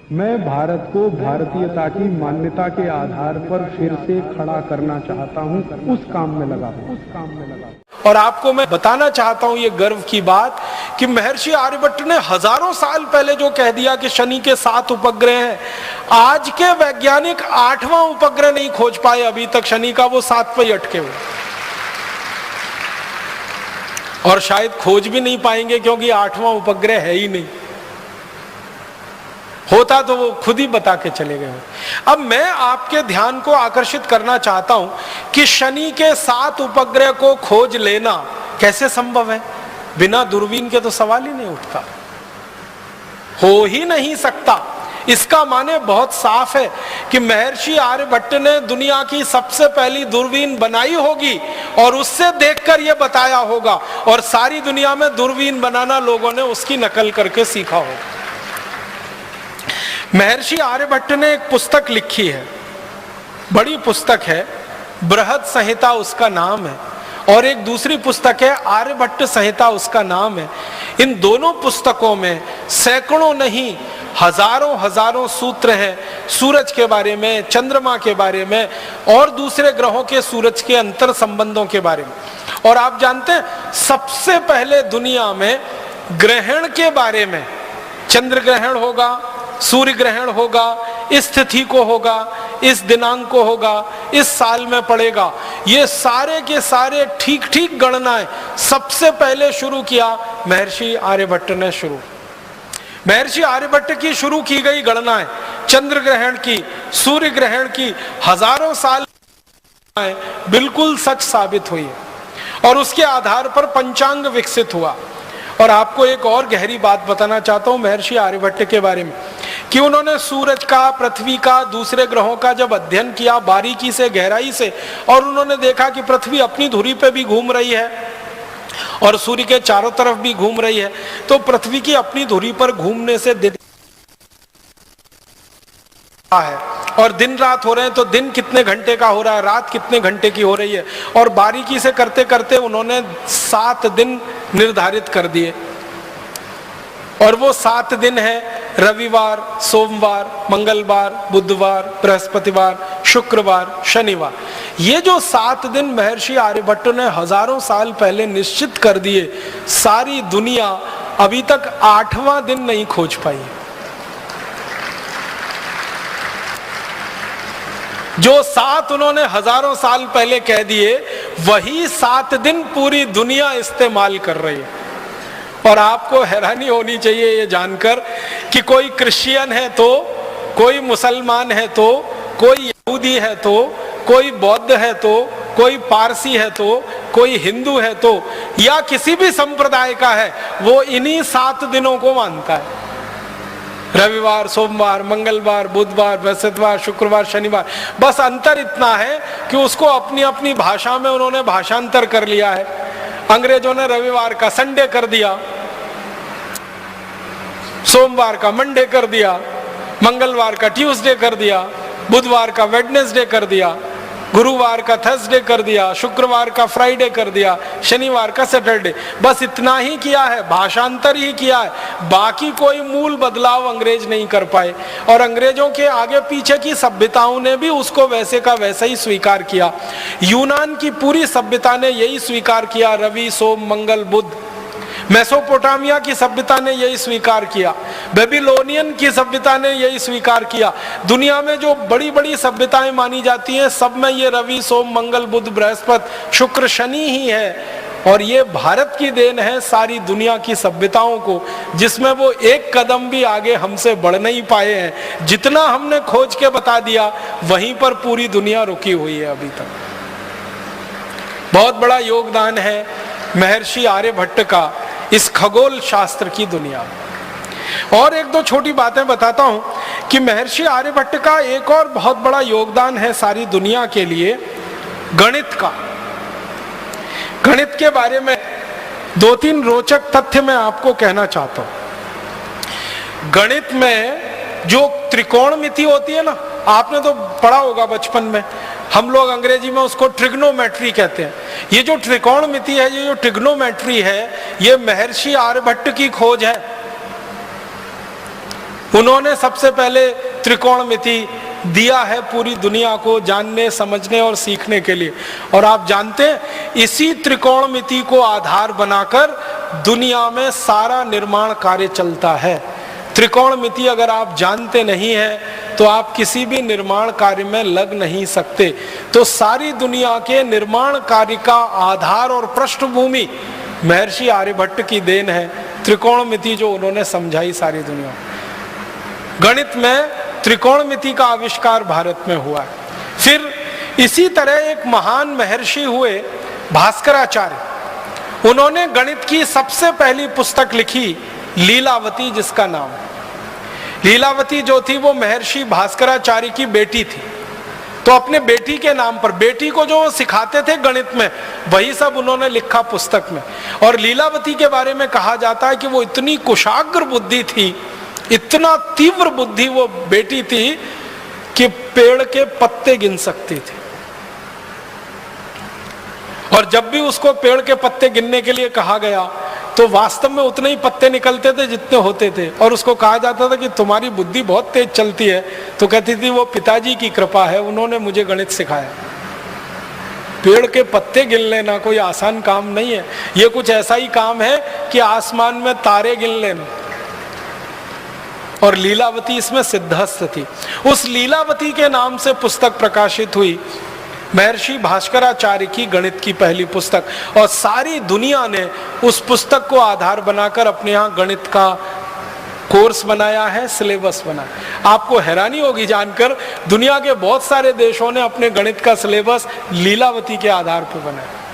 मैं भारत को भारतीयता की मान्यता के आधार पर फिर से खड़ा करना चाहता हूं, उस काम में लगा हूं। और आपको मैं बताना चाहता हूं ये गर्व की बात कि महर्षि आर्यभट्ट ने हजारों साल पहले जो कह दिया कि शनि के 7 उपग्रह हैं, आज के वैज्ञानिक 8वां उपग्रह नहीं खोज पाए अभी तक शनि का, वो 7 पे ही अटके हुए और शायद खोज भी नहीं पाएंगे क्योंकि 8वां उपग्रह है ही नहीं। होता तो वो खुद ही बता के चले गए। अब मैं आपके ध्यान को आकर्षित करना चाहता हूं कि शनि के 7 उपग्रह को खोज लेना कैसे संभव है। बिना दूरबीन के तो सवाल ही नहीं उठता, हो ही नहीं सकता। इसका माने बहुत साफ है कि महर्षि आर्यभट्ट ने दुनिया की सबसे पहली दूरबीन बनाई होगी और उससे देखकर यह बताया होगा, और सारी दुनिया में दूरबीन बनाना लोगों ने उसकी नकल करके सीखा होगा। महर्षि आर्यभट्ट ने एक पुस्तक लिखी है, बड़ी पुस्तक है, बृहद संहिता उसका नाम है, और एक दूसरी पुस्तक है आर्यभट्ट संहिता उसका नाम है। इन दोनों पुस्तकों में सैकड़ों नहीं हजारों सूत्र हैं सूरज के बारे में, चंद्रमा के बारे में और दूसरे ग्रहों के सूरज के अंतर संबंधों के बारे में। और आप जानते हैं सबसे पहले दुनिया में ग्रहण के बारे में, चंद्र ग्रहण होगा, सूर्य ग्रहण होगा, इस तिथि को होगा, इस दिनांक को होगा, इस साल में पड़ेगा, ये सारे के सारे ठीक गणनाएं सबसे पहले शुरू किया महर्षि आर्यभट्ट ने। महर्षि आर्यभट्ट की शुरू की गई गणनाएं चंद्र ग्रहण की, सूर्य ग्रहण की हजारों साल बिल्कुल सच साबित हुई है और उसके आधार पर पंचांग विकसित हुआ। और आपको एक और गहरी बात बताना चाहता हूं महर्षि आर्यभट्ट के बारे में कि उन्होंने सूरज का, पृथ्वी का, दूसरे ग्रहों का जब अध्ययन किया बारीकी से, गहराई से, और उन्होंने देखा कि पृथ्वी अपनी धुरी पे भी घूम रही है और सूर्य के चारों तरफ भी घूम रही है, तो पृथ्वी की अपनी धुरी पर घूमने से दिन है और दिन रात हो रहे हैं, तो दिन कितने घंटे का हो रहा है, रात कितने घंटे की हो रही है, और बारीकी से करते करते उन्होंने 7 दिन निर्धारित कर दिए। और वो 7 दिन है रविवार, सोमवार, मंगलवार, बुधवार, बृहस्पतिवार, शुक्रवार, शनिवार। ये जो 7 दिन महर्षि आर्यभट्ट ने हजारों साल पहले निश्चित कर दिए, सारी दुनिया अभी तक 8वां दिन नहीं खोज पाई। जो 7 उन्होंने हजारों साल पहले कह दिए, वही 7 दिन पूरी दुनिया इस्तेमाल कर रही है। और आपको हैरानी होनी चाहिए ये जानकर कि कोई क्रिश्चियन है तो, कोई मुसलमान है तो, कोई यहूदी है तो, कोई बौद्ध है तो, कोई पारसी है तो, कोई हिंदू है तो, या किसी भी संप्रदाय का है, वो इन्हीं 7 दिनों को मानता है। रविवार, सोमवार, मंगलवार, बुधवार, बृहस्पतिवार, शुक्रवार, शनिवार। बस अंतर इतना है कि उसको अपनी अपनी भाषा में उन्होंने भाषांतर कर लिया है। अंग्रेजों ने रविवार का संडे कर दिया, सोमवार का मंडे कर दिया, मंगलवार का ट्यूसडे कर दिया, बुधवार का वेडनेसडे कर दिया, गुरुवार का थर्सडे कर दिया, शुक्रवार का फ्राइडे कर दिया, शनिवार का सैटरडे। बस इतना ही किया है, भाषांतर ही किया है, बाकी कोई मूल बदलाव अंग्रेज नहीं कर पाए। और अंग्रेजों के आगे पीछे की सभ्यताओं ने भी उसको वैसे का वैसा ही स्वीकार किया। यूनान की पूरी सभ्यता ने यही स्वीकार किया, रवि, सोम, मंगल, बुध। मेसोपोटामिया की सभ्यता ने यही स्वीकार किया, बेबीलोनियन की सभ्यता ने यही स्वीकार किया। दुनिया में जो बड़ी बड़ी सभ्यताएं मानी जाती हैं, सब में ये रवि, सोम, मंगल, बुध, बृहस्पति, शुक्र, शनि ही है। और ये भारत की देन है सारी दुनिया की सभ्यताओं को, जिसमें वो एक कदम भी आगे हमसे बढ़ नहीं पाए हैं। जितना हमने खोज के बता दिया, वहीं पर पूरी दुनिया रुकी हुई है अभी तक। बहुत बड़ा योगदान है महर्षि आर्यभट्ट का इस खगोल शास्त्र की दुनिया में। और एक दो छोटी बातें बताता हूं कि महर्षि आर्यभट्ट का एक और बहुत बड़ा योगदान है सारी दुनिया के लिए, गणित का। गणित के बारे में 2-3 रोचक तथ्य मैं आपको कहना चाहता हूं। गणित में जो त्रिकोणमिति होती है ना, आपने तो पढ़ा होगा बचपन में, हम लोग अंग्रेजी में उसको ट्रिग्नोमेट्री कहते हैं। ये जो त्रिकोणमिति है, ये जो ट्रिग्नोमेट्री है, ये महर्षि आर्यभट्ट की खोज है। उन्होंने सबसे पहले त्रिकोणमिति दिया है पूरी दुनिया को जानने, समझने और सीखने के लिए। और आप जानते हैं इसी त्रिकोणमिति को आधार बनाकर दुनिया में सारा निर्माण कार्य चलता है। त्रिकोणमिति अगर आप जानते नहीं हैं तो आप किसी भी निर्माण कार्य में लग नहीं सकते। तो सारी दुनिया के निर्माण कार्य का आधार और पृष्ठभूमि महर्षि आर्यभट्ट की देन है, त्रिकोणमिति जो उन्होंने समझाई सारी दुनिया। गणित में त्रिकोणमिति का आविष्कार भारत में हुआ है। फिर इसी तरह एक महान महर्षि हुए भास्कराचार्य। उन्होंने गणित की सबसे पहली पुस्तक लिखी लीलावती, जिसका नाम लीलावती जो थी वो महर्षि भास्कराचार्य की बेटी थी। तो अपने बेटी के नाम पर, बेटी को जो सिखाते थे गणित में, वही सब उन्होंने लिखा पुस्तक में। और लीलावती के बारे में कहा जाता है कि वो इतनी कुशाग्र बुद्धि थी, इतना तीव्र बुद्धि वो बेटी थी कि पेड़ के पत्ते गिन सकती थी। और जब भी उसको पेड़ के पत्ते गिनने के लिए कहा गया तो वास्तव में उतने ही पत्ते निकलते थे जितने होते थे। और उसको कहा जाता था कि तुम्हारी बुद्धि बहुत तेज चलती है। तो कहती थी वो पिताजी की कृपा है, उन्होंने मुझे गणित सिखाया। पेड़ के पत्ते गिन लेना कोई आसान काम नहीं है, ये कुछ ऐसा ही काम है कि आसमान में तारे गिन लेना। और लीलावती इसमें सिद्धस्थ थी। उस लीलावती के नाम से पुस्तक प्रकाशित हुई, महर्षि भास्कराचार्य की गणित की पहली पुस्तक। और सारी दुनिया ने उस पुस्तक को आधार बनाकर अपने यहाँ गणित का कोर्स बनाया है, सिलेबस बनाया। आपको हैरानी होगी जानकर दुनिया के बहुत सारे देशों ने अपने गणित का सिलेबस लीलावती के आधार पर बनाया।